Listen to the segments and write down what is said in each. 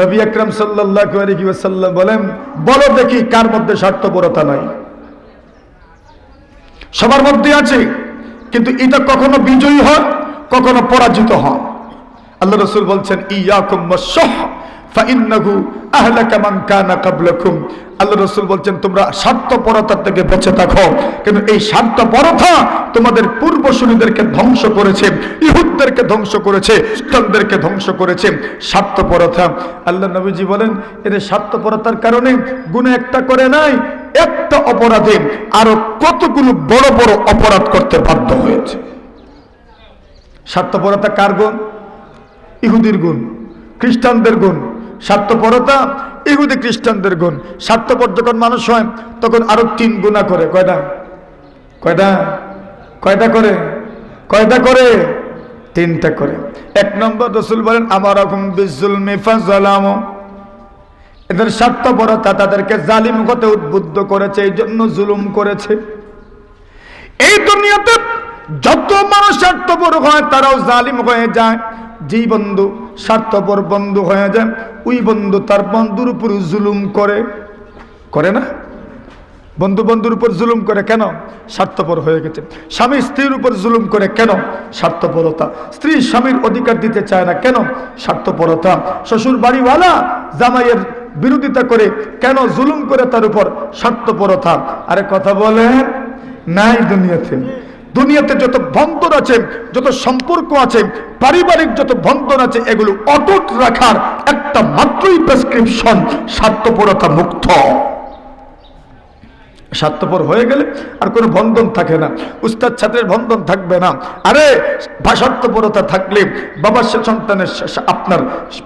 নবী আকরাম সাল্লাল্লাহু আলাইহি ওয়াসাল্লাম বলেন, বলো দেখি কার মধ্যে স্বার্থপরতা নাই? সবার মধ্যে আছে, কিন্তু এটা কখনো বিজয়ী হয়, কখনো পরাজিত হয়। আল্লাহ রাসূল বলছেন, ইয়াকুম ওয়াশ-শুহ ফাইন্নাহু আহলাকা মান কানা ক্বাবলাকুম। আল্লাহ রাসূল বলছেন, তোমরা স্বার্থপরতা থেকে বেঁচে থাকো, কিন্তু এই স্বার্থপরতা তোমাদের পূর্বসূরীদেরকে ধ্বংস করেছে, ইহুদদেরকে ধ্বংস করেছে, খ্রিস্টানদেরকে ধ্বংস করেছে। স্বার্থপরতা, আল্লাহ নবীজি বলেন, এদের স্বার্থপরতার কারণে গুনাহ একটা করে নাই, একটা অপরাধে আরো কতগুলো বড় বড় অপরাধ করতে বাধ্য হয়েছে। স্বার্থপরতা কার গুণ? ইহুদির গুণ, খ্রিস্টানদের গুণ। স্বার্থপরতা ইহুদি খ্রিস্টানদের গুণ। স্বার্থপর যখন মানুষ হয় তখন আরো 3 গুণা করে। কয়টা? কয়টা? কয়টা করে? কয়টা করে? 3টা করে। 1 নম্বর রাসূল বলেন, আমারাকুম বিজুলমি ফাযালামু। এদের স্বার্থপরতা তাদেরকে জালিম হতে উদ্বুদ্ধ করেছে, এই জন্য জুলুম করেছে। এই দুনিয়াতে যত মানুষ স্বার্থপর হয় তারাও জালিম হয়ে যায়। যেই বন্ধু স্বার্থপর বন্ধু হয়ে যায়, ওই বন্ধু তার বন্ধুর উপর জুলুম করে। করে না? বন্ধু বন্ধুর উপর জুলুম করে কেন? স্বার্থপর হয়ে গেছে। স্বামী স্ত্রীর উপর জুলুম করে কেন? স্বার্থপরতা। স্ত্রী স্বামীর অধিকার দিতে চায় না কেন? স্বার্থপরতা। শ্বশুর বাড়িওয়ালা জামাইয়ের বিরোধিতা করে কেন? জুলুম করে তার উপর। স্বার্থপরতা। আরে কথা বলে নাই দুনিয়াতে। দুনিয়াতে যত বন্ধন আছে, যত সম্পর্ক আছে, পারিবারিক যত বন্ধন আছে, এগুলো অটুট রাখার একটা মাত্রই প্রেসক্রিপশন স্বার্থপরতা মুক্ত। স্বার্থপর হয়ে গেলে আর কোনো বন্ধন থাকে না। উস্তাদ ছাত্রের বন্ধন থাকবে না। আরে স্বার্থপরতা থাকলে বাবার সন্তানের আপনার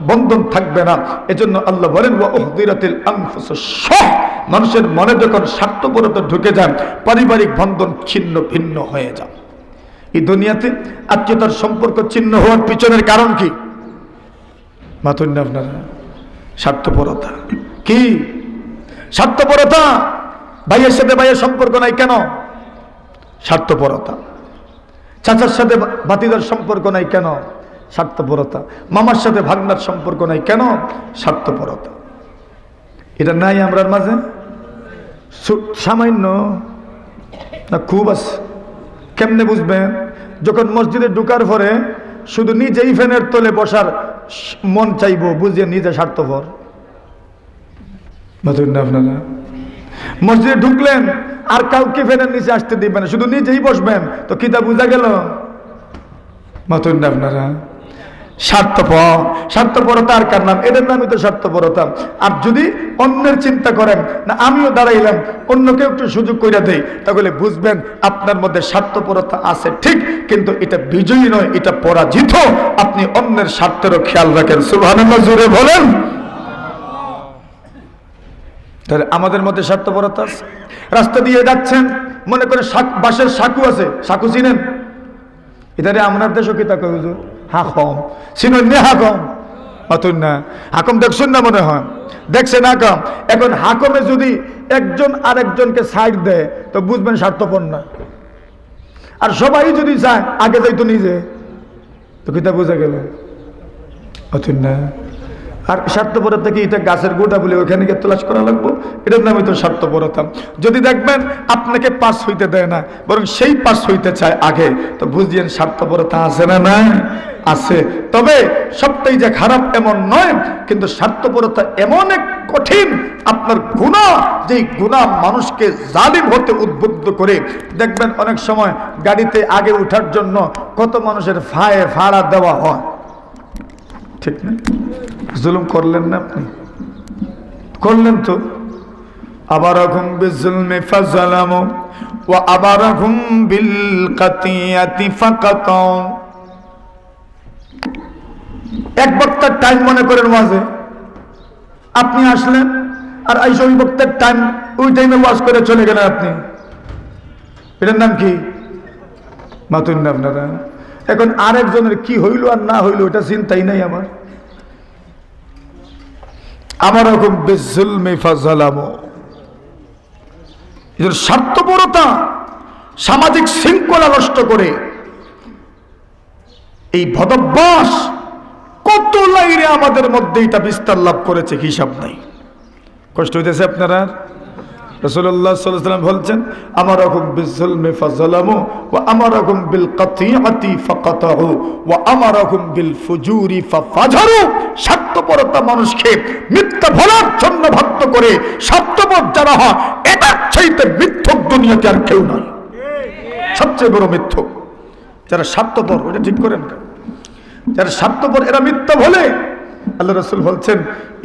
বন্ধন থাকবে না। এজন্য আল্লাহ বলেন, ওয়া উহদিরাতিল আনফুসুশ শুহ। মানুষের মনে যখন স্বার্থপরতা ঢুকে যায়, পারিবারিক বন্ধন ছিন্ন ভিন্ন হয়ে যায়। এই দুনিয়াতে আত্মীয়তার সম্পর্ক ছিন্ন হওয়ার পিছনের কারণ কি? মাথুন না আপনারা? স্বার্থপরতা। কি? স্বার্থপরতা। ভাইয়ের সাথে ভাইয়ের সম্পর্ক নাই কেন? স্বার্থপরতা। চাচার সাথে ভাতিজার সম্পর্ক নাই কেন? স্বার্থপরতা। মামার সাথে ভাগনার সম্পর্ক নাই কেন? স্বার্থপরতা। এটা নাই আমরার মাঝে? সামান্য না খুব আছে? কেমনে বুঝবেন? যখন মসজিদে ঢুকার পরে শুধু নিজেই ফ্যানের তলে বসার মন চাইবো, বুঝিয়ে নিজে স্বার্থপর। আপনারা মসজিদে ঢুকলেন আর কাউকে ফ্যানের নিচে আসতে দিবেন, শুধু নিজেই বসবেন, তো কিতা বুঝা গেল? মাতুন না আপনারা? স্বার্থপর। স্বার্থপরতার কার নাম? এদের নামই তো স্বার্থপরতা। আর যদি অন্যের চিন্তা করেন, না আমিও দাঁড়াইলাম, অন্যকে একটু সুযোগ করে দেই, তাহলে বুঝবেন আপনার মধ্যে স্বার্থপরতা আছে ঠিক, কিন্তু এটা বিজয়ী নয়, এটা পরাজিত। আপনি অন্যের স্বার্থেরও খেয়াল রাখেন। সুবহানাল্লাহ জোরে বলেন। তাহলে আমাদের মধ্যে স্বার্থপরতা আছে। রাস্তা দিয়ে যাচ্ছেন, মনে করে বাঁশের সাঁকু আছে, সাঁকু চিনেন? এটারে আপনার দেশও কি তাকে হুজুর হাকম চিনেন? হাকম অতুন না, হাকম দেখছেন না মনে হয়? দেখছেন হাকম। এখন হাকমে যদি একজন আরেকজনকে সাইড দেয় তো বুঝবেন স্বার্থপর না। আর সবাই যদি চায় আগে যাইতো নিজে, তো কিতা বোঝা গেল? অতুন না। আর স্বার্থপরতা কি? এটা গাছের গোটা বলে ওখানে গিয়ে তলাশ করা লাগবো? এটার নামই তো স্বার্থপরতা। যদি দেখবেন আপনাকে পাস হইতে দেয় না, বরং সেই পাস হইতে চায় আগে, তো বুঝিয়েন স্বার্থপরতা আছে না? নাই আছে। তবে সবটাই যে খারাপ এমন নয়, কিন্তু স্বার্থপরতা এমন এক কঠিন আপনার গুনাহ, যেই গুনাহ মানুষকে জালিম হতে উদ্বুদ্ধ করে। দেখবেন অনেক সময় গাড়িতে আগে ওঠার জন্য কত মানুষের ফায়ে ভাড়া দেওয়া হয়, ঠিক না? জুলুম করলেন না আপনি? করলেন তো। আবারাকুম বিজুলমি ফাযালামু ওয়া আবারাকুম বিল কাতিয়াতি ফাকাতাউ। এক বক্তার টাইম মনে করেন ওয়াজে আপনি আসলেন, আর এই ওই বক্তার টাইম, ওই টাইমে ওয়াজ করে চলে গেলেন আপনি। এটার নাম কি? মাতুন না আপনারা? এখন আরেকজনের কি হইল আর না হইল ওটা চিন্তাই নাই আমার। আমারকম বিজুলমি ফাযালামু। এর স্বার্থপরতা সামাজিক শৃঙ্খলা নষ্ট করে। এই ভদভ্যাস কত বাইরে আমাদের মধ্যে এটা বিস্তার লাভ করেছে, হিসাব নাই। কষ্ট হইতেছে আপনারা? রাসূলুল্লাহ সাল্লাল্লাহু আলাইহি ওয়াসাল্লাম বলছেন, আমারাকুম বিজ-যুলমি ফাযালামু ওয়া আমারাকুম বিল কাতিআতি ফাকাতাউ ওয়া আমারাকুম বিল ফুজুরি ফাফাজারু। স্বার্থপরতা মানুষকে মিথ্যা বলার জন্য বাধ্য করে। স্বার্থপর যারা হয়, এটার চাইতে মিথ্যক দুনিয়াতে আর কেউ নাই। সবচেয়ে বড় মিথ্যক যারা স্বার্থপর। ওটা ঠিক করেন, যারা স্বার্থপর এরা মিথ্যা বলে। আল্লাহ রাসূল বলছেন,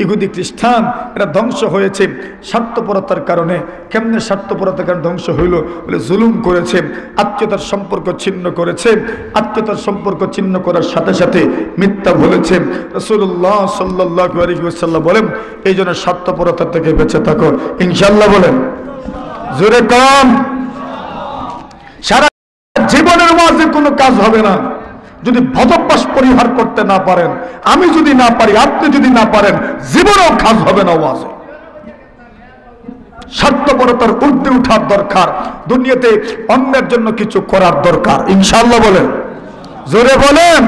ইহুদি খ্রিস্টান এরা ধ্বংস হয়েছে স্বার্থপরতার কারণে। কেমনে স্বার্থপরতার কারণে ধ্বংস হইল? বলে জুলুম করেছে, আত্মীয়তার সম্পর্ক ছিন্ন করেছে। আত্মীয়তার সম্পর্ক ছিন্ন করার সাথে সাথে মিথ্যা বলেছে। রাসূলুল্লাহ সাল্লাল্লাহু আলাইহি ওয়াসাল্লাম বলেন, এই জন্য স্বার্থপরতা থেকে বেঁচে থাকো ইনশাআল্লাহ। বলেন জোরে কম। সারা জীবনের মাঝে কোনো কাজ হবে না যদি বদভ্যাস পরিহার করতে না পারেন। আমি যদি না পারি, আপনি যদি না পারেন, জীবনেও কাজ হবে না। ওয়াজে স্বার্থপরতার ঊর্ধ্বে উঠার দরকার। দুনিয়াতে অন্যের জন্য কিছু করার দরকার ইনশাআল্লাহ। বলেন জোরে বলেন।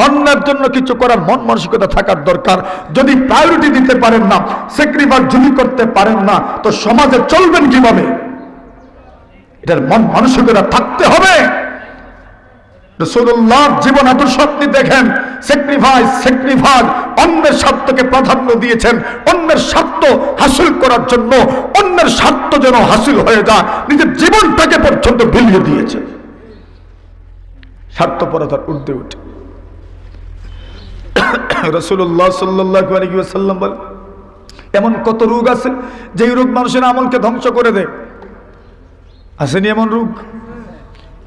অন্যের জন্য কিছু করার মন মানসিকতা থাকার দরকার। যদি প্রায়োরিটি দিতে পারেন না, স্যাক্রিফাইস যদি করতে পারেন না, তো সমাজে চলবেন কিভাবে? এটার মন মানসিকতা থাকতে হবে। রাসূলুল্লাহ জীবন আদর্শ আপনি দেখেন, স্যাক্রিফাইস, অন্যের স্বার্থকে প্রাধান্য দিয়েছেন। অন্যের স্বার্থ হাসিল করার জন্য, অন্যের স্বার্থ যেন হাসিল হয়ে যায়, নিজের জীবনটাকে পর্যন্ত বিলিয়ে দিয়েছেন স্বার্থপরতার ঊর্ধ্বে উঠে। রাসূলুল্লাহ সাল্লাল্লাহু আলাইহি ওয়াসাল্লাম বলেন, এমন কত রোগ আছে যে রোগ মানুষের আমলকে ধ্বংস করে দেয়। আসেনি এমন রোগ?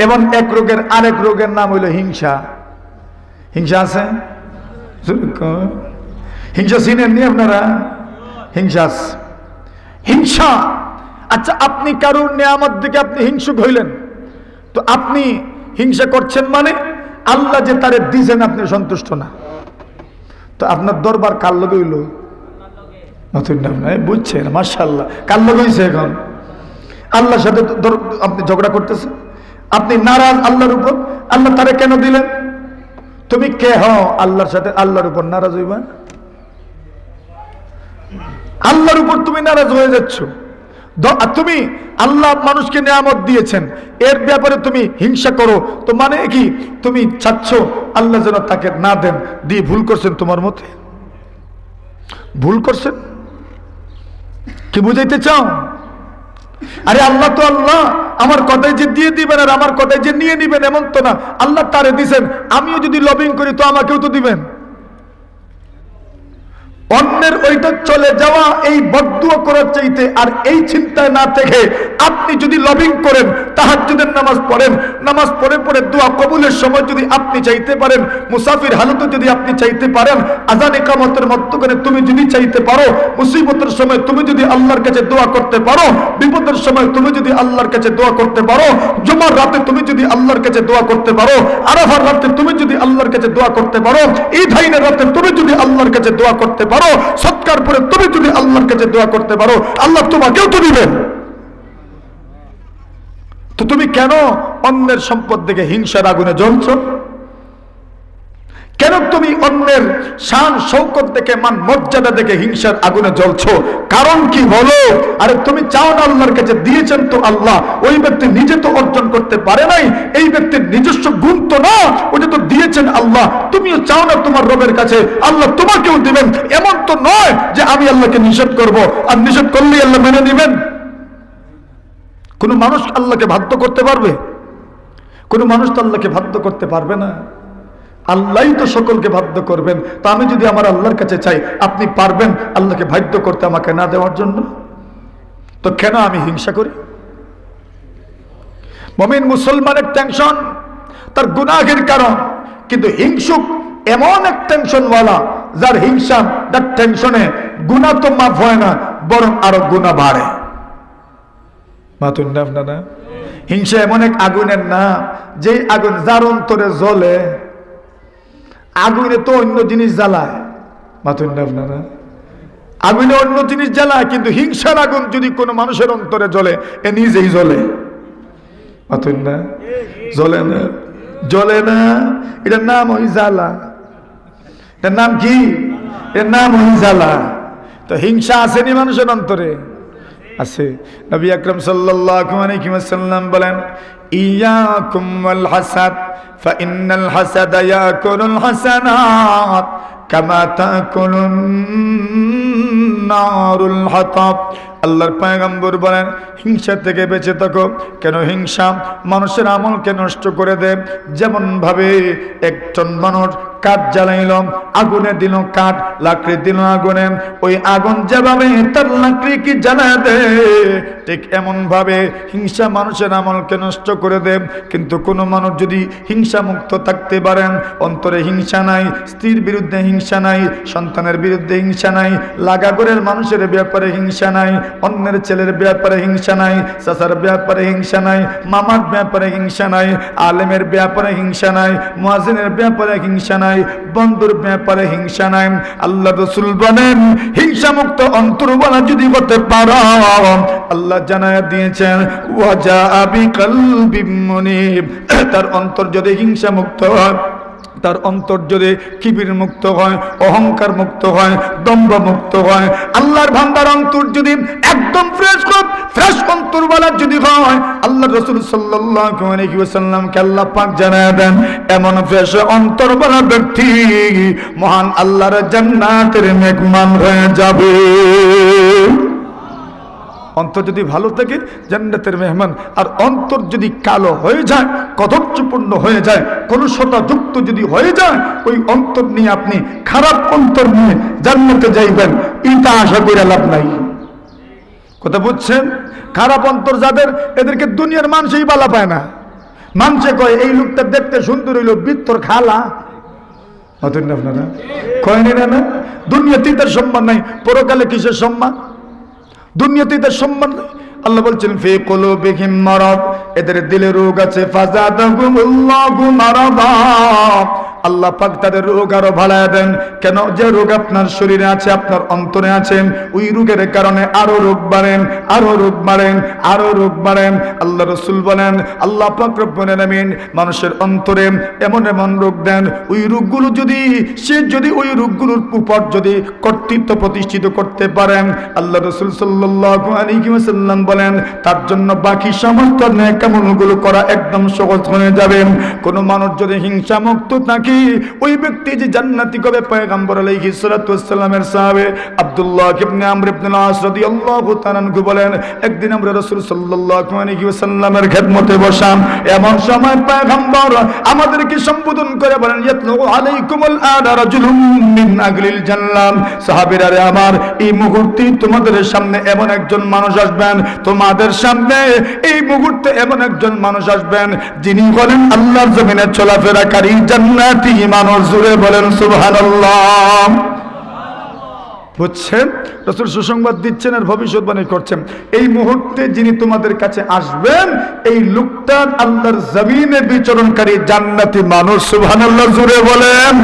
এমন এক রোগের আরেক রোগের নাম হইল হিংসা। হিংসা আছে? হিংসা চিনেননি আপনারা? হিংসা। আচ্ছা, আপনি কারোর নেয়ামত দিকে আপনি হিংসুক হইলেন, তো আপনি হিংসা করছেন মানে আল্লাহ যে তারে দিয়েছেন আপনি সন্তুষ্ট না। তো আপনার দরবার কার লগে হইল? নতুন নাম নাই, বুঝছেন? মাশাআল্লাহ, কার লগে হইছে? এখন আল্লাহর সাথে আপনি ঝগড়া করতেছেন। আপনি নারাজ আল্লাহর উপর। আল্লাহ তারে কেন দিলেন? তুমি কে হও আল্লাহর সাথে আল্লাহর উপর নারাজ হইবা? আল্লাহর উপর তুমি নারাজ হয়ে যাচ্ছ। তুমি আল্লাহ মানুষকে নিয়ামত দিয়েছেন, এর ব্যাপারে তুমি হিংসা করো, তো মানে কি? তুমি চাচ্ছ আল্লাহ যেন তাকে না দেন, দিয়ে ভুল করছেন। তোমার মতে ভুল করছেন কি বুঝাইতে চাও? আরে আল্লাহ তো আল্লাহ, আমার কথায় যে দিয়ে দিবেন আর আমার কথায় যে নিয়ে নিবেন এমন তো না। আল্লাহ তারে দিছেন, আমিও যদি লবিং করি তো আমাকেও তো দিবেন। অন্যের ওইটা চলে যাওয়া এই বদদুয়া করার চাইতে আর এই চিন্তায় না থেকে আপনি যদি লবিং করেন, তাহাজ্জুদের নামাজ পড়েন, নামাজ পড়ে পড়ে দোয়া কবুলের সময় যদি আপনি চাইতে পারেন, মুসাফির হালতে যদি আপনি চাইতে পারেন, আযান ইকামতের মধ্যখানে তুমি যদি চাইতে পারো, মুসিবতের সময় তুমি যদি আল্লাহর কাছে দোয়া করতে পারো, বিপদের সময় তুমি যদি আল্লাহর কাছে দোয়া করতে পারো, জুমার রাতে তুমি যদি আল্লাহর কাছে দোয়া করতে পারো, আরাফার রাতে তুমি যদি আল্লাহর কাছে দোয়া করতে পারো, ঈদ আইনের রাতে তুমি যদি আল্লাহর কাছে দোয়া করতে পারো, সৎকার পরে তুমি যদি আল্লাহর কাছে দোয়া করতে পারো, আল্লাহ তোমাকেও তো দিবেন। তো তুমি কেন অন্যের সম্পদ দেখে হিংসার আগুনে জ্বলছো? কেন তুমি অন্যের শান শৌকত দেখে, মান মর্যাদা দেখে হিংসার আগুনে জ্বলছো? কারণ কি বলো? আরে তুমি চাও না আল্লাহর কাছে, দিয়েছেন তো আল্লাহ। ওই ব্যক্তি নিজে তো অর্জন করতে পারে নাই, এই ব্যক্তির নিজস্ব গুণ তো না, ওটা তো দিয়েছেন আল্লাহ। তুমিও চাও না তোমার রবের কাছে আল্লাহ তোমাকেও দিবেন। এমন তো নয় যে আমি আল্লাহকে নিষেধ করব, আর নিষেধ করলেই আল্লাহ মেনে নেবেন। কোন মানুষ আল্লাহকে বাধ্য করতে পারবে? কোন মানুষ তো আল্লাহকে বাধ্য করতে পারবে না। আল্লাহই তো সকলকে বাধ্য করবেন। তো আমি যদি আমার আল্লাহর কাছে চাই, আপনি পারবেন আল্লাহকে বাধ্য করতে আমাকে না দেওয়ার জন্য? তো কেন আমি হিংসা করি? মুমিন মুসলমানের টেনশন তার গুনাহের কারণ, কিন্তু হিংসুক এমন এক টেনশনওয়ালা যার হিংসা, যার টেনশনে গুনাহ তো মাফ হয় না, বরং আরো গুনাহ বাড়ে। মাতুন না? হিংসা এমন এক আগুনের নাম, যে আগুন যার অন্তরে জ্বলে, আগুনে তো অন্য জিনিস জ্বালায়। মাতুন না? আগুনে অন্য জিনিস জ্বালায়, কিন্তু হিংসার আগুন যদি কোনো মানুষের অন্তরে জ্বলে, এ নিজেই জ্বলে। মাতুন না? জ্বলে না, জ্বলে না, এটার নাম ওই জ্বালা। এর নাম কি? এর নাম জ্বালা। তো হিংসা আসেনি মানুষের অন্তরে? আছে। নবী আকরাম সাল্লাল্লাহু আলাইহি ওয়াসাল্লাম বলেন, ইয়াকুম ওয়াল হাসাদ ফাইন্নাল হাসাদা ইয়াকুলুল হাসানাত কামা তাকুলুন নারুল হাতাব। আল্লাহর পয়গম্বর বলেন, হিংসা থেকে বেঁচে থাকো। কেন? হিংসা মানুষের আমলকে নষ্ট করে দেয়। যেমন ভাবে একজন মানুষ কাঠ জ্বালাইল, আগুনে দিল কাঠ, লাকড়ি দিল আগুনে, ওই আগুন যেভাবে তার লাকড়ি কি জ্বালা দেয়, ঠিক এমন ভাবে হিংসা মানুষের আমলকে নষ্ট করে দেয়। কিন্তু কোনো মানুষ যদি হিংসা মুক্ত থাকতে পারেন, অন্তরে হিংসা নাই, স্ত্রীর বিরুদ্ধে হিংসা নাই, সন্তানের বিরুদ্ধে হিংসা নাই, লাগাগোরের মানুষের ব্যাপারে হিংসা নাই, অন্যের ছেলের ব্যাপারে হিংসা নাই, চাচার ব্যাপারে হিংসা নাই, মামার ব্যাপারে হিংসা নাই, আলেমের ব্যাপারে হিংসা নাই, মুয়াজ্জিনের ব্যাপারে হিংসা নাই, বন্ধুর ব্যাপারে হিংসা নাই। আল্লাহ রাসূল বলেন, হিংসা মুক্ত অন্তরওয়ালা যদি হতে পারো, আল্লাহ জানায়া দিয়েছেন ওয়াজা বিকলবিম মুনিব, তার অন্তর যদি হিংসা মুক্ত হয়, তার অন্তর যদি কিবির মুক্ত হয়, অহংকার মুক্ত হয়, দম্ভ মুক্ত হয়, আল্লাহর ভান্ডার অন্তর যদি একদম ফ্রেশ অন্তরওয়ালা যদি হয়, আল্লাহ রাসূল সাল্লাল্লাহু আলাইহি ওয়াসাল্লামকে আল্লাহ পাক জানায় দেন, এমন ফ্রেশ অন্তরওয়ালা ব্যক্তি মহান আল্লাহর জান্নাতের মেহমান হয়ে যাবে। অন্তর যদি ভালো থাকে জান্নাতের মেহমান। আর অন্তর যদি কালো হয়ে যায়, কদর্যপূর্ণ হয়ে যায়, কলুষতাযুক্ত যদি হয়ে যায়, ওই অন্তর নিয়ে আপনি খারাপ অন্তর নিয়ে জান্নাতে যাইবেন, এটা আশা করে লাভ নাই। কথা বুঝছেন? খারাপ অন্তর যাদের, এদেরকে দুনিয়ার মানুষই বালা পায় না। মানুষে কয় এই লোকটা দেখতে সুন্দর হইল, বৃত্তর খালা। আপনারা কয়নি না? দুনিয়াতে তার সম্মান নাই, পরকালে কিসের সম্মান? দুনিয়াতে তার সম্মান নাই। আল্লাহ বলছেন ফি কুলুবিহিম মারাদ, এদের দিলে রোগ আছে, ফাযাদাহুমুল্লাহু মারাদা, আল্লাহ পাক তাদের রোগ আরো বাড়ায় দেন। কেন? যে রোগ আপনার শরীরে আছে, আপনার অন্তরে আছে, ওই রোগের কারণে আরো রোগ বাড়েন, আরো রোগ বাড়েন, আরো রোগ বাড়েন। আল্লাহ রাসূল বলেন, আল্লাহ পাক রব্বুল আলামিন মানুষের অন্তরে এমন এমন রোগ দেন, ওই রোগগুলো যদি সে যদি ওই রোগগুলোর উপর যদি কর্তৃত্ব প্রতিষ্ঠিত করতে পারেন, আল্লাহ রাসূল সাল্লাল্লাহু আলাইহি ওয়াসাল্লাম বলেন, তার জন্য বাকি সমস্ত নেক আমলগুলো করা একদম সহজ হয়ে যাবে। কোন মানুষ যদি হিংসা মুক্ত থাকে, ওই ব্যক্তি যে জান্নাতি হবে। পয়গম্বর আলাইহিস সালাতু ওয়াস সালামের সাহাবে আব্দুল্লাহ ইবনে আমর ইবনে আস রাদিয়াল্লাহু তাআলা আনহু বলেন, একদিন আমরা রাসূল সাল্লাল্লাহু আলাইহি ওয়াসাল্লামের খেদমতে বসলাম। এমন সময় পয়গম্বর আমাদেরকে সম্বোধন করে বলেন, ইয়াতলু আলাইকুমুল আনা রাজুলুম মিন আহলিল জান্নাহ, সাহাবীরা রে আমার, এই মুহূর্তে তোমাদের সামনে এমন একজন মানুষ আসবেন, তোমাদের সামনে এই মুহূর্তে এমন একজন মানুষ আসবেন, যিনি হলেন আল্লাহর জমিনে চলাফেরাকারী জান্নাত মানুষ। জুড়ে বলেন সুবহানাল্লাহ। বুঝছেন? রাসূল সুসংবাদ দিচ্ছেন আর ভবিষ্যৎবাণী করছেন, এই মুহূর্তে যিনি তোমাদের কাছে আসবেন, এই লোকটা আল্লাহর জমিনে বিচরণকারী জান্নাতি মানুষ। সুবহানাল্লাহ জুড়ে বলেন।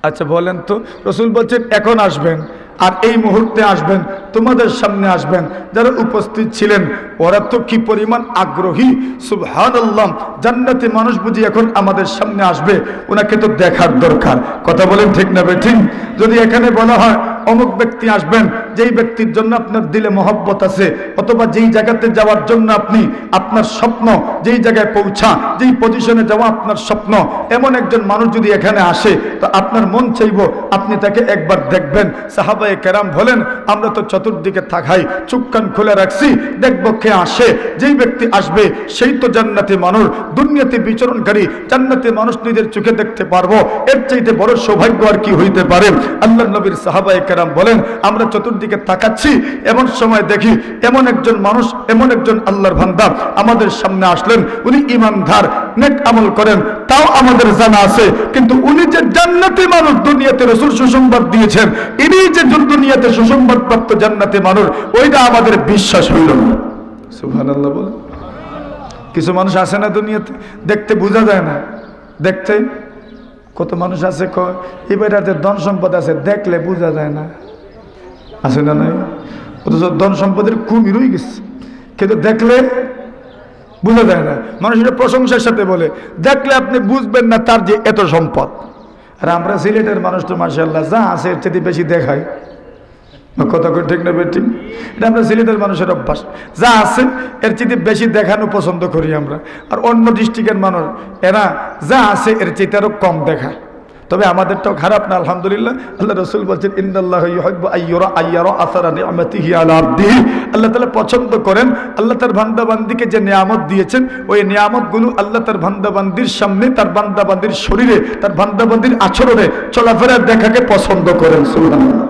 আচ্ছা বলেন তো, রাসূল বলছেন এখন আসবেন, আর এই মুহূর্তে আসবেন, তোমাদের সামনে আসবেন। যারা উপস্থিত ছিলেন ওরা তো কি পরিমাণ আগ্রহী! সুবহানাল্লাহ, জান্নাতি মানুষ বুঝি এখন আমাদের সামনে আসবে, ওনাকে তো দেখার দরকার। কথা বলেন ঠিক না বেঠিক? যদি এখানে বলা হয় অমুক ব্যক্তি আসবেন, যেই ব্যক্তির জন্য আপনার দিলে মহব্বত আছে, অথবা যেই জায়গাতে যাওয়ার জন্য আপনি আপনার স্বপ্ন, যেই জায়গায় পৌঁছা, যেই পজিশনে যাওয়া আপনার স্বপ্ন, এমন একজন মানুষ যদি এখানে আসে, তো আপনার মন চাইব আপনি তাকে একবার দেখবেন। সাহাবায়ে কেরাম বলেন, আমরা তো চতুর্দিকে থাকাই, চোখ কান খুলে রাখছি, দেখবো কে আসে। যেই ব্যক্তি আসবে সেই তো জান্নাতি মানুষ। দুনিয়াতে বিচরণকারী জান্নাতি মানুষ নিজের চোখে দেখতে পারবো, এর চাইতে বড় সৌভাগ্য আর কি হইতে পারে? আল্লাহর নবীর সাহাবায়ে কেরাম বলেন, আমরা চতুর্দিকে তাকাচ্ছি, এমন সময় দেখি এমন একজন মানুষ, এমন একজন আল্লাহর বান্দা আমাদের সামনে আসলেন। উনি ঈমানদার, নেক আমল করেন, তাও আমাদের জানা আছে, কিন্তু উনি যে জান্নাতি মানুষ, দুনিয়াতে রাসূল সুসংবাদ দিয়েছেন, ইনি যে দুনিয়াতে সুসংবাদ প্রাপ্ত জান্নাতি মানুষ, ওইটা আমাদের বিশ্বাস হইল না। সুবহানাল্লাহ বলে। কিছু মানুষ আছে না দুনিয়াতে, দেখতে বোঝা যায় না, দেখতে কত মানুষ আছে কয় এবার ধন সম্পদ আছে, দেখলে বোঝা যায় না, আছে না নাই? অথচ ধন সম্পদের কুমির হয়ে গেছে, কিন্তু দেখলে বোঝা যায় না। মানুষ এটা প্রশংসার সাথে বলে, দেখলে আপনি বুঝবেন না তার যে এত সম্পদ। আর আমরা সিলেটের মানুষ তো মাশাআল্লাহ যা আছে এর চেয়ে বেশি দেখায়, কথা কই ঠিক না বেঠিক? এটা আমরা সিলেটের মানুষের অভ্যাস, যা আছে এর চেয়ে বেশি দেখানো পছন্দ করি আমরা। আর অন্য ডিস্ট্রিক্টের মানুষ এরা যা আছে এর চেয়ে আরো কম দেখায়। তবে আমাদেরটাও খারাপ না, আলহামদুলিল্লাহ। আল্লাহ রাসূল বলছেন ইন্নাল্লাহা ইউহিব্বু আইয়ারা আসারা নি'মাতিহি আলা আবদিহি। আল্লাহ তাআলা পছন্দ করেন আল্লাহ তার বান্দাবান্দিকে যে নিয়ামত দিয়েছেন ওই নিয়ামতগুলো আল্লাহ তার বান্দাবান্দির সামনে, তার বান্দাবান্দির শরীরে, তার বান্দাবান্দির আচরণে চলাফেরা দেখাকে পছন্দ করেন। সুবহানাল্লাহ।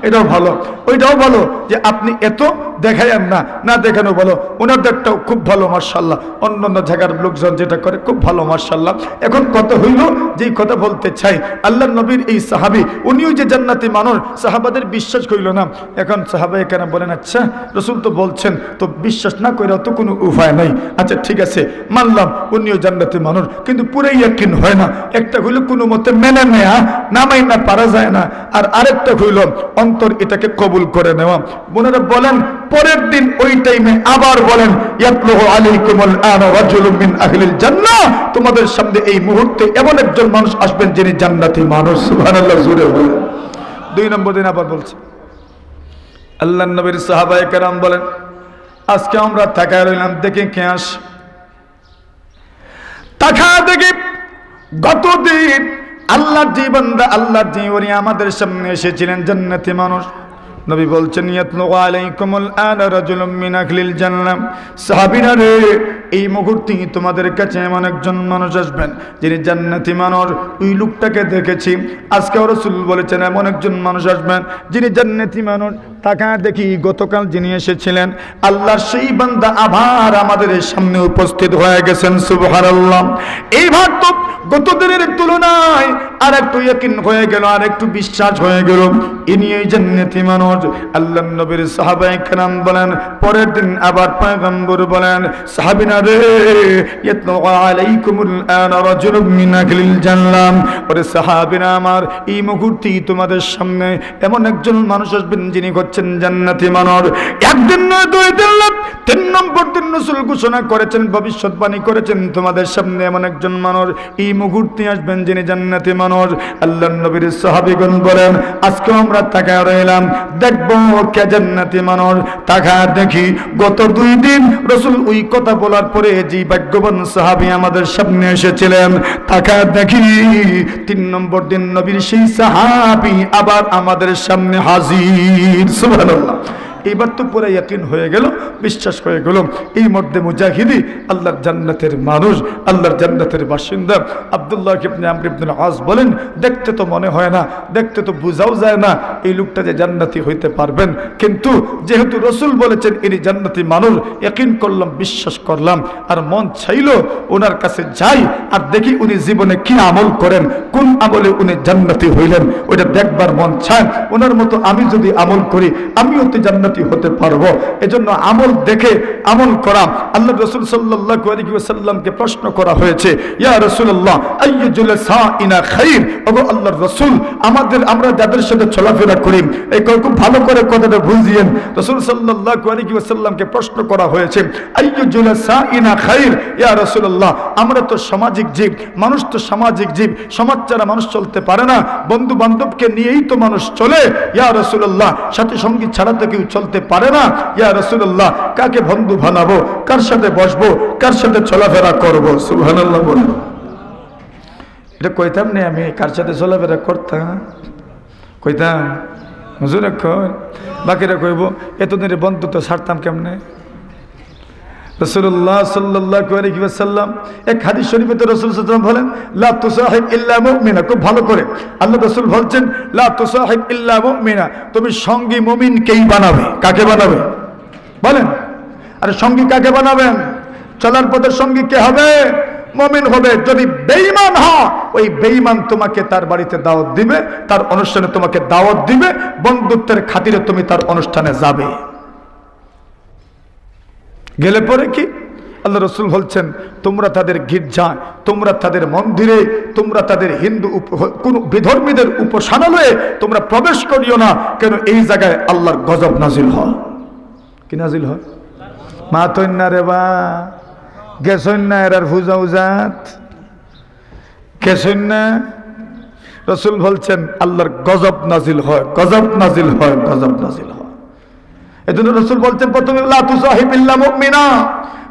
এটাও ভালো, ওইটাও ভালো যে আপনি এত দেখায়েন না, না দেখানো ভালো। ওনাদেরটাও খুব ভালো মাশাআল্লাহ, অন্য অন্য জায়গার লোকজন যেটা করে খুব ভালো মাশাআল্লাহ। এখন কথা হইল, যেই কথা বলতে চাই, আল্লাহর নবীর এই সাহাবী উনিও যে জান্নাতি মানুষ, সাহাবাদের বিশ্বাস করিল না। এখন সাহাবায়ে কেরাম বলেন আচ্ছা রাসূল তো বলছেন, তো বিশ্বাস না কইরাও তো কোনো উপায় নাই। আচ্ছা ঠিক আছে মানলাম উনিও জান্নাতি মানুষ, কিন্তু পুরাই ইয়াকিন হয় না। একটা হইল কোনো মতে মেনে নেয়া, না মাইনা পারা যায় না। আর আরেকটা হইল অন্তর এটাকে কবুল করে নেওয়া। বোনেরা বলেন পরের দিন ওই টাইমে আবার বলেন ইয়াতলুহু আলাইকুমুল আনা রাজুলুম মিন আহলিল জান্নাহ, তোমাদের সামনে এই মুহূর্তে এমন একজন মানুষ আসবেন যিনি জান্নাতি মানুষ। সুবহানাল্লাহ, জোরে বলেন। 2 নম্বর দিন আবার বলছে আল্লাহর নবীর সাহাবায়ে কেরাম বলেন আজকে আমরা তাকায় রইলাম, দেখি কে আসে। তাকায় দেখি গতদিন আল্লাহর যে বান্দা, আল্লাহর যে ওলি আমাদের সামনে এসেছিলেন জান্নাতি মানুষ। নবী বলছেন ইয়াতলু আলাইকুমুল আনা রাজুলুম মিন আহলিল জান্নাহ, সাহাবীরা রে এই মুহূর্তে তোমাদের কাছে এমন একজন মানুষ আসবেন যিনি জান্নাতি মানুষ। ওই লোকটাকে দেখেছি, আজকে রাসূল বলেছেন এমন একজন মানুষ আসবেন যিনি জান্নাতি মানুষ। তাকায় দেখি গতকাল যিনি এসেছিলেন আল্লাহর সেই বান্দা আবার আমাদের সামনে উপস্থিত হয়ে গেছেন। সুবহানাল্লাহ। এইবার তো গত দিনের তুলনায় আর একটু ইয়াকিন হয়ে গেল, আর একটু বিশ্বাস হয়ে গেল ইনি এই জান্নাতি মানুষ। আল্লাহর নবীর সাহাবায়ে কেরাম বলেন পরের দিন আবার পয়গম্বর বলেন সাহাবীরা রে ইয়াতলু আলাইকুমুল আনা রাজুলুম মিন আহলিল জান্নাহ, ওরে সাহাবীরা আমার এই মুহূর্তেই তোমাদের সামনে এমন একজন মানুষ আসবেন যিনি হচ্ছেন জান্নাতি মানুষ। একদিন নয়, 2 দিন নয়, 3 নম্বর দিন রাসূল ঘোষণা করেছেন, ভবিষ্যৎবাণী করেছেন তোমাদের সামনে এমন একজন মানুষ এই মুহূর্তে আসবেন যিনি জান্নাতি মানুষ। আল্লাহর নবীর সাহাবীগণ বলেন আজকে আমরা তাকায় রইলাম দেখবো কে জান্নাতি মানুষ। তাকায় দেখি গত 2 দিন রাসূল ওই কথা বলার পরে যে ভাগ্যবান সাহাবী আমাদের সামনে এসেছিলেন, তাকায় দেখি 3 নম্বর দিন নবীর সেই সাহাবী আবার আমাদের সামনে হাজির। সুবহানাল্লাহ। এইবার তো পুরো ইয়াকিন হয়ে গেল, বিশ্বাস হয়ে গেল এই মধ্যে মুজাহিদি আল্লাহর জান্নাতের মানুষ, আল্লাহর জান্নাতের বাসিন্দা। আব্দুল্লাহ ইবনে আমর ইবনে আস বলেন দেখতে তো মনে হয় না, দেখতে তো বোঝাও যায় না এই লোকটা যে জান্নাতি হইতে পারবেন, কিন্তু যেহেতু রাসূল বলেছেন ইনি জান্নাতি মানুষ, ইয়াকিন করলাম, বিশ্বাস করলাম। আর মন চাইল ওনার কাছে যাই আর দেখি উনি জীবনে কি আমল করেন, কোন আমলে উনি জান্নাতি হইলেন, ওইটা দেখবার মন চায়। ওনার মতো আমি যদি আমল করি আমিও তো জান্নাতি হতে পারবো। এজন্য আমল দেখে আমল করা। আল্লাহ রাসূল সাল্লাল্লাহু আলাইহি ওয়াসাল্লামকে প্রশ্ন করা হয়েছে ইয়া রাসূলুল্লাহ আইয়ুল সাইনা খাইর, ওগো আল্লাহর রাসূল আমরা যাদের সাথে চলাফেরা করি এই খুব ভালো করে কথাটা বুঝিয়েন। রাসূল সাল্লাল্লাহু আলাইহি ওয়াসাল্লামকে প্রশ্ন করা হয়েছে আইয়ুল সাইনা খাইর, ইয়া রাসূলুল্লাহ আমরা তো সামাজিক জীব, মানুষ তো সামাজিক জীব, সমাজ ছাড়া মানুষ চলতে পারে না, বন্ধু বান্ধবকে নিয়েই তো মানুষ চলে। ইয়া রাসূলুল্লাহ সাথী সঙ্গী ছাড়া তো কেউ চলতে পারে না। ইয়া রাসূলুল্লাহ কাকে বন্ধু বানাবো, কার সাথে বসবো, কার সাথে চলাফেরা করবো? সুবহানাল্লাহ। বলুন এটা কইতাম না আমি কার সাথে চলাফেরা করতাম, কইতাম হুজুর কই, বাকিরা কইব এতদিনের বন্ধুত্ব ছাড়তাম কেমনে। রাসূলুল্লাহ সাল্লাল্লাহু আলাইহি ওয়াসাল্লাম এক হাদিস শরীফে তো রাসূল সাল্লাল্লাহু আলাইহি ওয়াসাল্লাম বলেন লা তুসাহিব ইল্লা মুমিনা, খুব ভালো করে আল্লাহ রাসূল বলছেন লা তুসাহিব ইল্লা মুমিনা, তুমি সঙ্গী মুমিনকেই বানাবে। কাকে বানাবে বলেন? আরে সঙ্গী কাকে বানাবেন? চলার পথের সঙ্গী কে হবে? মুমিন হবে। যদি বেঈমান হয় ওই বেঈমান তোমাকে তার বাড়িতে দাওয়াত দিবে, তার অনুষ্ঠানে তোমাকে দাওয়াত দিবে, বন্ধুত্বের খাতিরে তুমি তার অনুষ্ঠানে যাবে। গেলে পরে কি আল্লাহ রাসূল বলছেন তোমরা তাদের গির্জায়, তোমরা তাদের মন্দিরে, তোমরা তাদের হিন্দু কোন বিধর্মীদের উপাসনালয়ে তোমরা প্রবেশ করিও না, কেন এই জায়গায় আল্লাহর গজব নাজিল হয়। কি নাজিল হয়? মা তন্না রে বা গেছন্না এরার ফুজা উজাত গেছন্না রাসূল বলছেন আল্লাহর গজব নাজিল হয়, গজব নাজিল হয়, গজব নাজিল হয়। এজন্য রাসূল বলছেন প্রথমে লা তুসাহিব ইল্লা মুমিনা,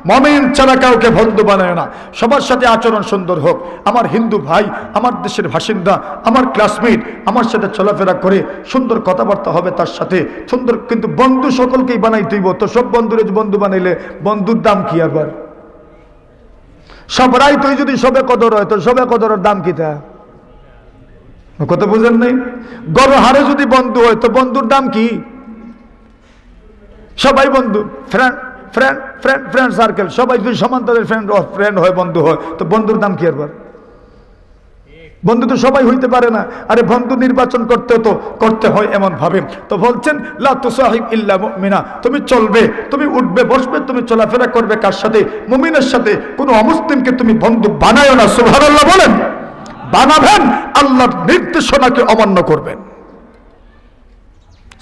মুমিন ছাড়া কাউকে বন্ধু বানায় না। সবার সাথে আচরণ সুন্দর হোক। আমার হিন্দু ভাই, আমার দেশের বাসিন্দা, আমার ক্লাসমেট, আমার সাথে চলাফেরা করে সুন্দর কথাবার্তা হবে তার সাথে সুন্দর, কিন্তু বন্ধু সকলকেই বানাইতে হইব। তো সব বন্ধুরে বন্ধু বানাইলে বন্ধুর দাম কি আবার? সবরাই তুই যদি সবে কদর হয় তো সবে কদরের দাম কি? তা কথা বুঝেন নাই? গড় হারে যদি বন্ধু হয় তো বন্ধুর দাম কি? সবাই বন্ধু, friend friend friend friend circle, সবাই যদি সমান তাদের ফ্রেন্ড হয়, বন্ধু হয়, তো বন্ধুর দাম কি আবার? বন্ধু তো সবাই হইতে পারে না। আরে বন্ধু নির্বাচন করতে হয় এমন ভাবে। তো বলছেন লা তুসাহিব ইল্লা মুমিনা, তুমি চলবে, তুমি উঠবে বসবে, তুমি চলাফেরা করবে কার সাথে? মুমিনের সাথে। কোন অমুসলিমকে তুমি বন্ধু বানায়ো না। সুবহানাল্লাহ বলেন। বানাবেন, আল্লাহর নির্দেশনাকে অমান্য করবেন।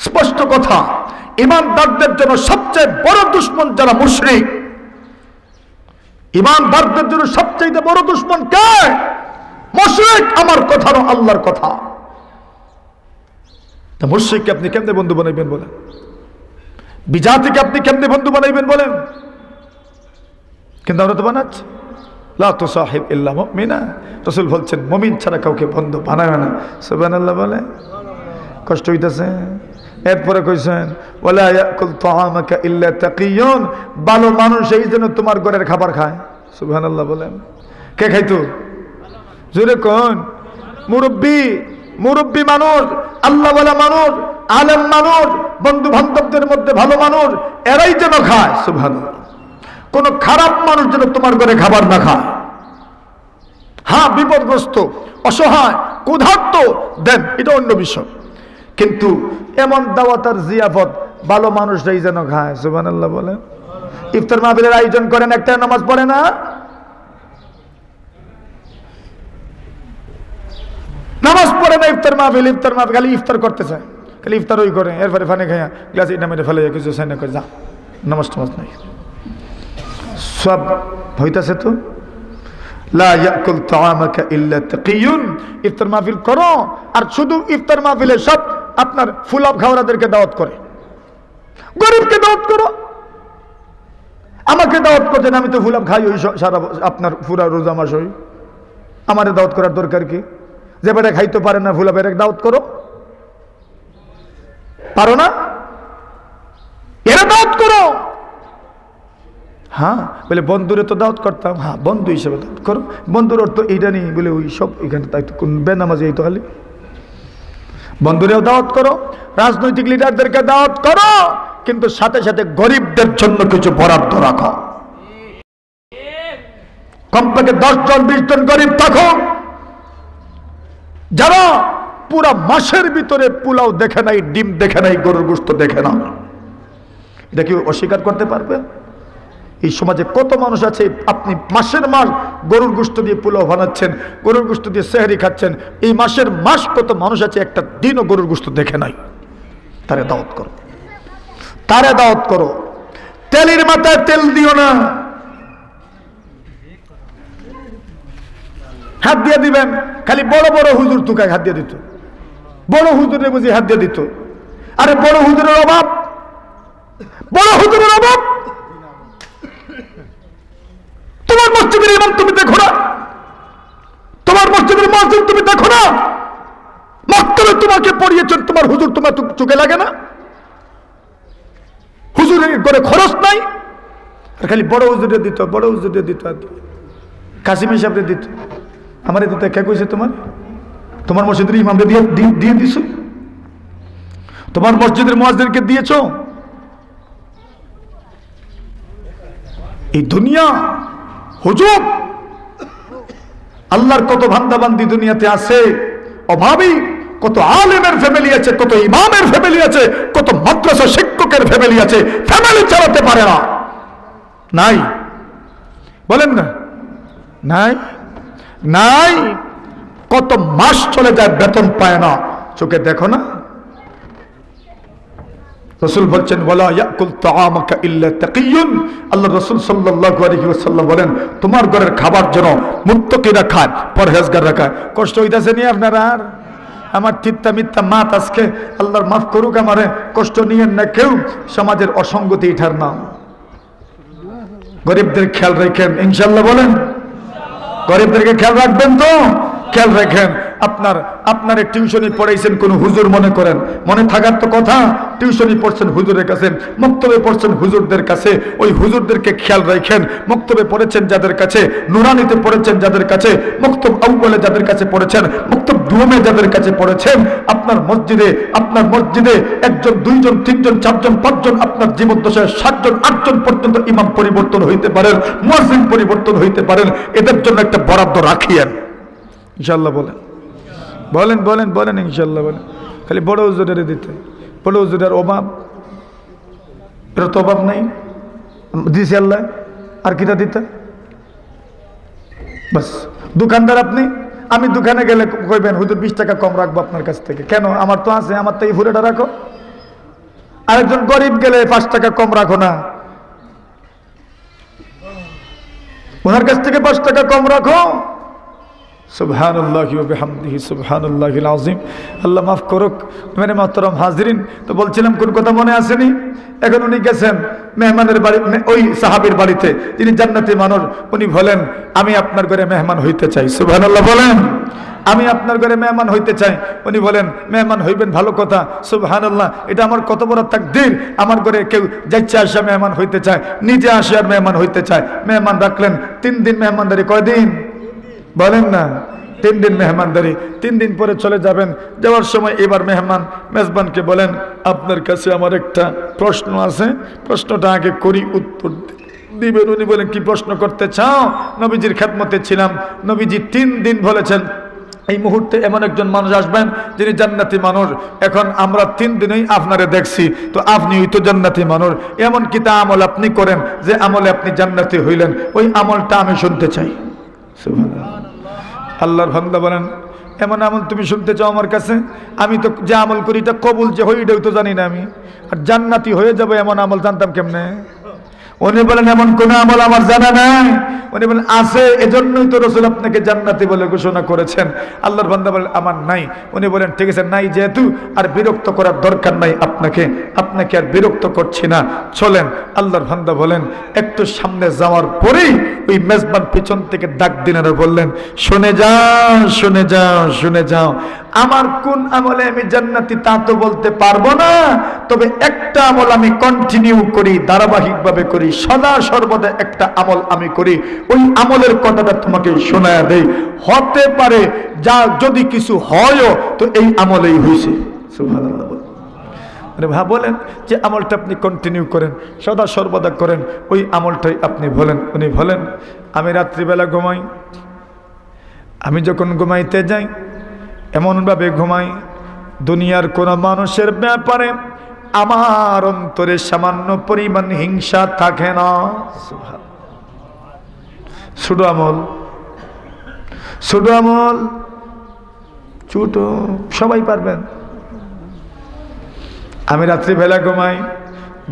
স্পষ্ট কথা। ইমানদারদের জন্য সবচেয়ে বড় দুশমন যারা মুশরিক, ইমানদারদের জন্য সবচেয়ে বড় দুশমন কে? মুশরিক। আমার কথা না আল্লাহর কথা। তা মুশরিককে আপনি কেমনে বন্ধু বানাইবেন বলেন? বিজাতিকে আপনি কেমনে বন্ধু বানাইবেন বলেন? কিন্তু আমরা তো বানাচ্ছি। লা তুসাহিব ইল্লা মুমিনা, রাসূল বলছেন মুমিন ছাড়া কাউকে বন্ধু বানায় না। সুবহানাল্লাহ বলে। কষ্ট হইতাছে? এরপরে কইছেন ওয়ালা ইয়াকুল তাআমাকা ইল্লা তাকিয়ুন, ভালো মানুষ এই জন্য তোমার ঘরের খাবার খায়। সুবহানাল্লাহ বলেন। কে খাইতো? জোরে কোন? মুরব্বী মানুষ, আল্লাহওয়ালা মানুষ, আলেম মানুষ, বন্ধু বান্ধবদের মধ্যে ভালো মানুষ, এরাই যেন খায়। সুবহানাল্লাহ। কোন খারাপ মানুষ যেন তোমার ঘরে খাবার না খায়। হ্যাঁ, বিপদগ্রস্ত, অসহায়, ক্ষুধার্ত দেন, এটা অন্য বিষয়। কিন্তু এমন দাওয়াত আর জিয়াফত ভালো মানুষরাই যেন খায়। সুবহানাল্লাহ বলেন। ইফতার মাহফিলের আয়োজন করেন, একটা নামাজ পড়ে না? নামাজ পড়ে না ইফতার মাহফিল খালি ইফতার করতে চায়, খালি ইফতার ওই করে, এরপরে ফানে খাইয়া গ্লাস এটা মেরে ফেলে কিছু চাই না করে যা, নামাজ টামাজ নাই। সব হইতাছে তো। লা ইয়াকুল তাআমাকা ইল্লা তাকিয়ুন, ইফতার মাহফিল করো, আর শুধু ইফতার মাহফিলে সব আপনার ফুলাব খাওয়ারাদেরকে দাওয়াত করে, গরিবকে দাওয়াত করো। আমাকে দাওয়াত করছেন, আমি তো ফুলাব খাই ওই সারা আপনার পুরা রোজা মাস হই, আমার দাওয়াত করার দরকার কি? যে বেটা খাইতে পারে না ফুলাবের এক দাওয়াত করো, পারো না? এরা দাওয়াত করো। হ্যাঁ বলে বন্ধুরে তো দাওয়াত করতাম, হ্যাঁ বন্ধু হিসেবে দাওয়াত করো। বন্ধুর অর্থ এইটা নেই বলে ওই সব এখানে তাই তো কোন বেনামাজি এই তো খালি। বন্ধুরেও দাওয়াত করো, রাজনৈতিক লিডারদেরকে দাওয়াত করো, কিন্তু সাথে সাথে গরিবদের জন্য কিছু বরাদ্দ রাখো। কমপক্ষে 10 জন 20 জন গরিব থাকো, যারা পুরা মাসের ভিতরে পোলাও দেখে নাই, ডিম দেখে নাই, গরুর গোশত দেখে না। এটা কি অস্বীকার করতে পারবেন? এই সমাজে কত মানুষ আছে, আপনি মাসের মাস গরুর গোশত দিয়ে পোলাও বানাচ্ছেন, গরুর গোশত দিয়ে সেহরি খাচ্ছেন। এই মাসের মাস কত মানুষ আছে একটা দিনও গরুর গোশত দেখে নাই। তারে দাওয়াত করো, তারে দাওয়াত করো। তেলের মাথায় তেল দিও না। হাত দিয়ে দিবেন, খালি বড় বড় হুজুর তুকায় হাত দিয়ে দিত, বড় হুজুরে বুঝি হাত দিয়ে দিত। আরে বড় হুজুরের অভাব, বড় হুজুরের অভাব। তোমার মসজিদের ইমাম তুমি দেখো না, তোমার মসজিদের মুয়াজ্জিন তুমি দেখো না, মক্তবে তোমাকে পড়িয়েছেন তোমার হুজুর, তোমার চোখে লাগে না? হুজুরের করে খরচ নাই, আর খালি বড় হুজুরে দিত, বড় হুজুরে দিত, কাসিম হিসাবে দিত। আমার দিতে কে কইছে? তোমার মসজিদের ইমামকে দিয়ে দিছ, তোমার মসজিদের মুয়াজ্জিনকে দিয়েছো। এই দুনিয়া হুজুর, আল্লাহর কত বান্দাবান্দি দুনিয়াতে আছে, অভাবী কত আলেমের ফ্যামিলি আছে, কত ইমামের ফ্যামিলি আছে, কত মাদ্রাসা শিক্ষকের ফ্যামিলি আছে, ফ্যামিলি চালাতে পারে না। নাই বলেন না? নাই নাই, কত মাস চলে যায় বেতন পায় না, চোখে দেখো না? রাসূল বলছেন ওয়ালা ইয়াকুল তাআমাকা ইল্লা তাকিয়ুন, আল্লাহ রাসূল সাল্লাল্লাহু আলাইহি ওয়াসাল্লাম বলেন তোমার ঘরের খাবার যেন মুত্তাকিরা খায়, পরহেজগাররা খায়। কষ্ট হইতাছে নি আপনারা? আর আমার তিত্তা মিথ্যা মাত আজকে আল্লাহর মাফ করুক আমারে, কষ্ট নিয়েন না কেউ, সমাজের অসঙ্গতি এটার নাম। গরিবদের খেয়াল রাখেন ইনশাল্লাহ, বলেন গরিবদেরকে খেয়াল রাখবেন তো? খেয়াল রাখেন। আপনারে টিউশনি পড়াইছেন কোন হুজুর মনে করেন, মনে থাকার তো কথা, টিউশনি পড়ছেন হুজুরের কাছে, মক্তবে পড়ছেন হুজুরদের কাছে, ওই হুজুরদেরকে খেয়াল রাখেন। মক্তবে পড়েছেন যাদের কাছে, নুরানিতে পড়েছেন যাদের কাছে, মক্তব আউয়ালে যাদের কাছে পড়েছেন, মক্তব দুমে যাদের কাছে পড়েছেন, আপনার মসজিদে একজন, দুইজন, তিনজন, চারজন, পাঁচজন, আপনার জীবদ্দশায় 7 জন 8 জন পর্যন্ত ইমাম পরিবর্তন হইতে পারেন, মুয়াজ্জিন পরিবর্তন হইতে পারেন, এদের জন্য একটা বরাদ্দ রাখিয়েন ইনশাআল্লাহ। বলেন ইনশাআল্লাহ। বলেন খালি বড় হুজুরের দিতে, বড় হুজুরের অভাব, এর তো অভাব নাই, দিছে আল্লাহ, আর কিটা দিতে বাস। দোকানদার আপনি, আমি দোকানে গেলে কইবেন হুজুর 20 টাকা কম রাখবো আপনার কাছ থেকে, কেন? আমার তো আছে, আমার তো এই ফুলেটা রাখো। আরেকজন গরিব গেলে 5 টাকা কম রাখো না, ওনার কাছ থেকে 5 টাকা কম রাখো। সুবহানাল্লাহি ওয়া বিহামদিহি সুবহানাল্লাহিল আযীম। আল্লাহ মাফ করুক। মেরে মুহতারাম হাজিরিন, তো বলছিলাম কোন কথা মনে আসেনি? এখন উনি গেছেন মেহমানের বাড়ি, ওই সাহাবীর বাড়িতে, যিনি জান্নাতি মানুষ। উনি বলেন আমি আপনার ঘরে মেহমান হইতে চাই। সুবহানাল্লাহ বলেন, আমি আপনার ঘরে মেহমান হইতে চাই। উনি বলেন মেহমান হইবেন, ভালো কথা, সুবহানাল্লাহ, এটা আমার কত বড় তাকদীর। আমার ঘরে কেউ যাইছে আসা মেহমান হইতে চায়, নিজে আসে আর মেহমান হইতে চায়। মেহমান রাখলেন 3 দিন মেহমানদারি। কয়দিন বলেন না? 3 দিন মেহমানদারি। 3 দিন পরে চলে যাবেন। যাওয়ার সময় এবার মেজবানকে বলেন আপনার কাছে আমার একটা প্রশ্ন আছে, প্রশ্নটা আগে করি, উত্তর দিবেন। উনি বলেন কি প্রশ্ন করতে চাও? নবীজির খেদমতে ছিলাম, নবীজি 3 দিন বলেছেন এই মুহূর্তে এমন একজন মানুষ আসবেন যিনি জান্নাতি মানুষ। এখন আমরা 3 দিনেই আপনারে দেখছি, তো আপনিই তো জান্নাতি মানুষ। এমন কি তা আমল আপনি করেন যে আমলে আপনি জান্নাতি হইলেন? ওই আমলটা আমি শুনতে চাই। আল্লাহর বান্দা বলেন এমন আমল তুমি শুনতে চাও আমার কাছে? আমি তো যে আমল করি এটা কবুল যে হই এটাও তো জানি না আমি, আর জান্নাতি হয়ে যাবে এমন আমল জানতাম কেমনে? উনি বলেন এমন কোন আমল আমার জানা নাই। উনি বলেন আছে, এজন্যই তো রাসূল আপনাকে জান্নাতি বলে ঘোষণা করেছেন। আল্লাহর বান্দা বলেন আমার নাই। উনি বলেন ঠিক আছে, নাই যেহেতু আর বিরক্ত করার দরকার নাই আপনাকে আর বিরক্ত করছি না, চলেন। আল্লাহর বান্দা বলেন একটু সামনে যাওয়ার পরেই ওই মেজবান পিছন থেকে ডাক দিলেন আর বললেন শুনে যাও, আমার কোন আমলে আমি জান্নাতি তা তো বলতে পারবো না, তবে একটা আমল আমি কন্টিনিউ করি, ধারাবাহিকভাবে করি, সদা সর্বদা একটা আমল আমি করি। ওই আমলের কথাটা তোমাকে শোনায়া দেই, হতে পারে যা যদি কিছু হয়ও তো এই আমলেই হয়েছে। সুবহানাল্লাহ। বলেন যে আমলটা আপনি কন্টিনিউ করেন, সদা সর্বদা করেন, ওই আমলটাই আপনি বলেন। উনি বলেন আমি রাত্রিবেলা ঘুমাই, আমি যখন ঘুমাইতে যাই এমনভাবে ঘুমাই দুনিয়ার কোন মানুষের ব্যাপারে আমার অন্তরে সামান্য পরিমাণ হিংসা থাকে না। ছোট আমল ছোট, সবাই পারবেন। আমি রাত্রিবেলা ঘুমাই,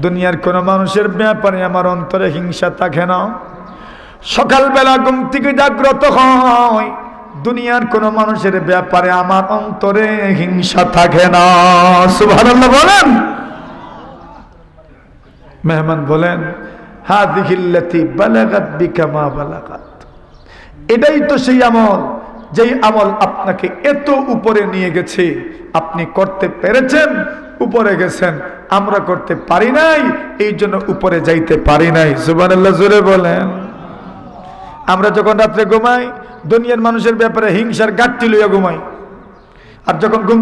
দুনিয়ার কোন মানুষের ব্যাপারে আমার অন্তরে হিংসা থাকে না। সকালবেলা ঘুম থেকে জাগ্রত হয়, দুনিয়ার কোন মানুষের ব্যাপারে আমার অন্তরে হিংসা থাকে না। সুবহানাল্লাহ বলেন। মেহমান বলেন হাযিহিল্লাতী বালাগাত বিকা মা বালাগাত, এটাই তো সেই আমল যেই আমল আপনাকে এত উপরে নিয়ে গেছে। আপনি করতে পেরেছেন, উপরে গেছেন, আমরা করতে পারি নাই, এই জন্য উপরে যাইতে পারি নাই। সুবহানাল্লাহ জোরে বলেন। আমরা যখন রাত্রে ঘুমাই দুনিয়ার মানুষের ব্যাপারে হিংসার গাঁটটি লইয়া ঘুমাই, আর যখন ঘুম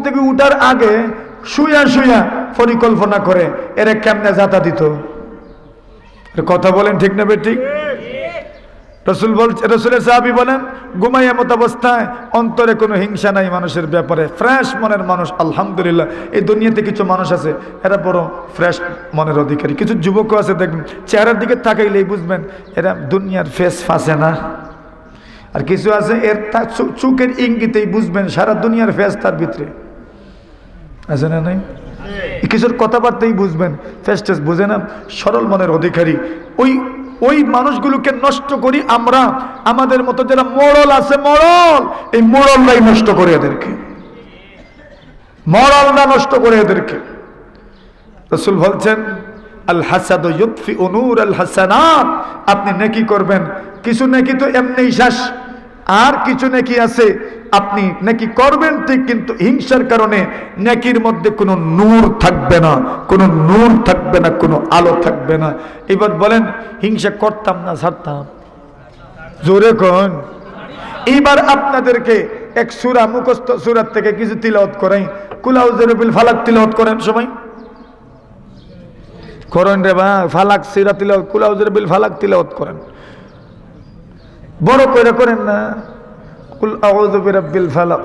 থেকে উঠার আগে শুয়া পরিকল্পনা করে এরা কেমনে যাতা দিত। কথা বলেন ঠিক না বেঠিক? রসুলের সাহাবী বলেন ঘুমাইয়া মত অবস্থায় অন্তরে কোনো হিংসা নাই মানুষের ব্যাপারে, ফ্রেশ মনের মানুষ। আলহামদুলিল্লাহ, এই দুনিয়াতে কিছু মানুষ আছে এরা বড় ফ্রেশ মনের অধিকারী। কিছু যুবকও আছে দেখবেন চেহারার দিকে তাকাইলেই বুঝবেন এরা দুনিয়ার ফেস ফাঁসে না। আর কিছু আছে এর চোখের ইঙ্গিতেই বুঝবেন সারা দুনিয়ার ফেস তার ভিতরে আছে না নাই? কিছুর কথাবার্তাই বুঝবেন ফেস টেস বুঝে না, সরল মনের অধিকারী। ওই মানুষগুলোকে নষ্ট করি আমরা। আমাদের মতো যারা মোড়ল আছে, মোড়ল, এই মোড়লরাই নষ্ট করে এদেরকে, মোড়লরা নষ্ট করে এদেরকে। রাসূল বলছেন আল হাসাদু ইউতফিউ নূর আল হাসানাত, আপনি নেকি করবেন, কিছু নেকি তো এমনিই শেষ, আর কিছু নেকি আছে আপনি নেকি করবেন ঠিক, কিন্তু হিংসার কারণে নেকির মধ্যে কোনো নূর থাকবে না, কোনো নূর থাকবে না, কোনো আলো থাকবে না। এবার বলেন হিংসা করতাম না ছাড়তাম? জোরে কোন। এইবার আপনাদেরকে এক সূরা মুখস্থ সূরা থেকে কিছু তিলাওয়াত করাই। কুল আউযু বিল ফালাক তিলাওয়াত করেন সবাই, করেন রে বা ফালাক সূরা তিলাওয়াত, কুল আউযু বিল ফালাক তিলাওয়াত করেন, বড় করে করেন না। কুল আউযু বিরাব্বিল ফালাক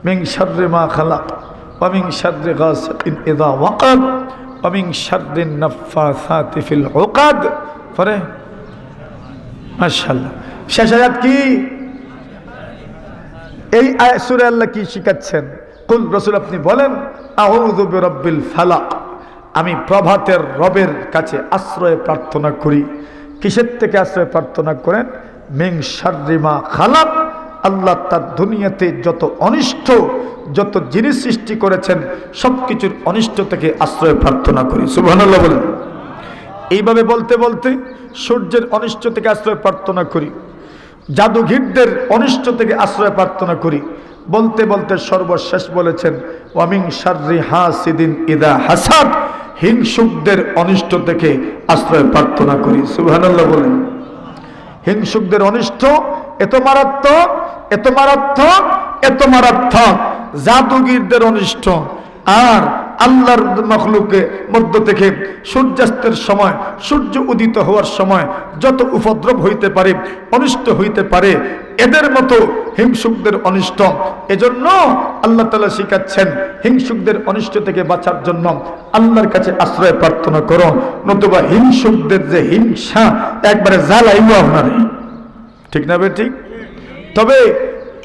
মিন শাররি মা খালাক ওয়া মিন শাররি গাসিকিন ইযা ওয়াকাব ওয়া মিন শাররিন নাফাসাতি ফিল উকাদ। পরে মাশাআল্লাহ শেষ আয়াত কি? এই সূরা আল্লাহ কি শিখাচ্ছেন? কুল, রাসূল আপনি বলেন আউযু বিরাব্বিল ফালাক, আমি প্রভাতের রবের কাছে আশ্রয় প্রার্থনা করি। কিসের থেকে আশ্রয় প্রার্থনা করেন? মিন শাররি মা খালাক, আল্লাহ তার দুনিয়াতে যত অনিষ্ট, যত জিনিস সৃষ্টি করেছেন সবকিছুর অনিষ্ট থেকে আশ্রয় প্রার্থনা করি। সুবহানাল্লাহ বলেন। এইভাবে বলতে বলতে সূর্যের অনিষ্ট থেকে আশ্রয় প্রার্থনা করি, জাদুঘিরদের অনিষ্ট থেকে আশ্রয় প্রার্থনা করি, বলতে বলতে সর্বশেষ বলেছেন ওয়া মিন শাররি হাসিদিন ইযা হাসাদ, হিংসুকদের অনিষ্ট থেকে আশ্রয় প্রার্থনা করি। সুবহানাল্লাহ বলেন। হিংসুকদের অনিষ্ট এত মারাত্মক, এত মারাত্মক, এত মারাত্মক, জাদুগীরদের অনিষ্ট। আর আল্লাহর মাখলুকের মধ্য থেকে সূর্যাস্তের সময়, সূর্য উদিত হওয়ার সময় যত উপদ্রব হইতে পারে, অনিষ্ট হইতে পারে, এদের মতো হিংসুকদের অনিষ্ট। এজন্য আল্লাহ তাআলা শিখাচ্ছেন হিংসুকদের অনিষ্ট থেকে বাঁচার জন্য আল্লাহর কাছে আশ্রয় প্রার্থনা করো, নতুবা হিংসুকদের যে হিংসা একবারে জ্বালাইব আপনারে। ঠিক না ঠিক? তবে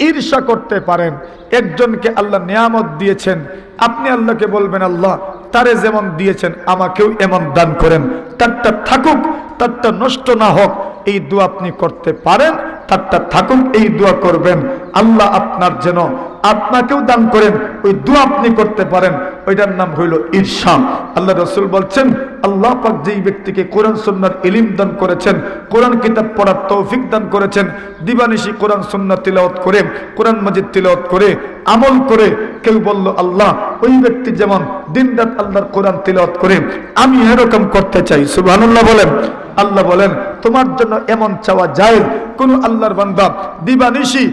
ঈর্ষা করতে পারেন। একজনকে আল্লাহ নিয়ামত দিয়েছেন, আপনি আল্লাহকে বলবেন আল্লাহ তারে যেমন দিয়েছেন আমাকেও এমন দান করেন, তারটা থাকুক, তারটা নষ্ট না হোক, এই দোয়া আপনি করতে পারেন। তারটা থাকুক এই দোয়া করবেন, আল্লাহ আপনার যেন আপনাকেও দান করেন, ওই দোয়া আপনি করতে পারেন। ওইটার নাম হইল ঈর্ষা। আল্লাহ রাসূল বলছেন আল্লাহ পাক যেই ব্যক্তিকে কোরআন সুন্নাহর ইলম দান করেছেন, কোরআন কিতাব পড়ার তৌফিক দান করেছেন, দিবানিশি কোরআন সুন্নাহ তিলাওয়াত করে, কোরআন মাজিদ তিলাওয়াত করে, আমল করে, কেউ বলল আল্লাহ ওই ব্যক্তি যেমন দিনরাত আল্লাহর কোরআন তিলাওয়াত করে আমি এরকম করতে চাই। সুবহানাল্লাহ বলেন। আল্লাহ বলেন তোমার জন্য এমন চাওয়া যায়। কোন আল্লাহর বান্দা দিবানিশি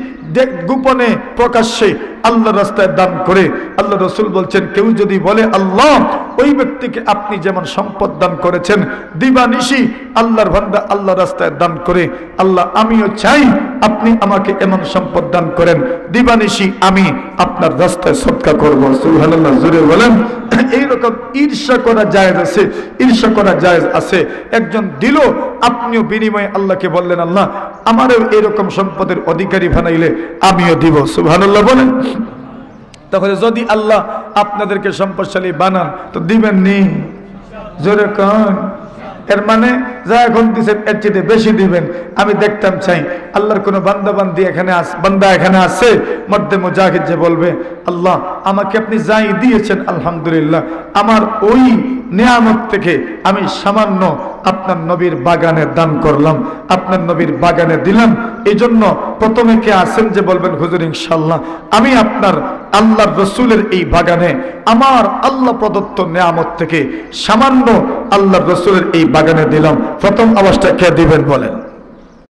গোপনে প্রকাশ্যে আল্লাহর রাস্তায় দান করে, আল্লাহ রাসূল বলছেন কেউ যদি বলে আল্লাহ ওই ব্যক্তিকে আপনি যেমন সম্পদ দান করেছেন, দিবানিশি আল্লাহর বান্দা আল্লাহর রাস্তায় দান করে, আল্লাহ আমিও চাই আপনি আমাকে এমন সম্পদ দান করেন, দিবানিশি আমি আপনার রাস্তায় সদকা করব। সুবহানাল্লাহ জোরে বলেন। এইরকম ঈর্ষা করা জায়েজ আছে, ঈর্ষা করা জায়েজ আছে। একজন দিল, আপনিও বিনিময়ে আল্লাহকে বললেন আল্লাহ আমারও এরকম সম্পদের অধিকারী বানাইলে আমিও দিব। সুবহানাল্লাহ বলেন। তাহলে যদি আল্লাহ আপনাদেরকে সম্পদশালী বানান তো দিবেন নি? জোরে কোন। এর মানে যা এখন দিচ্ছেন এর চেয়ে বেশি দিবেন। আমি দেখতাম চাই আল্লাহর কোন বান্দা এখানে আছে মধ্যে মুজাহিদ যে বলবে আল্লাহ আমাকে আপনি যাই দিয়েছেন আলহামদুলিল্লাহ, আমার ওই নিয়ামত থেকে আমি সামান্য আপনার নবীর বাগানে দান করলাম, আপনার নবীর বাগানে দিলাম। এই জন্য প্রথমে কে আছেন যে বলবেন হুজুর ইনশাআল্লাহ আমি আপনার আল্লাহর রসুলের এই বাগানে আমার আল্লাহ প্রদত্ত নিয়ামত থেকে সামান্য আল্লাহর রসুলের এই বাগানে দিলাম। প্রথম আওয়াজটা কে দিবেন বলেন?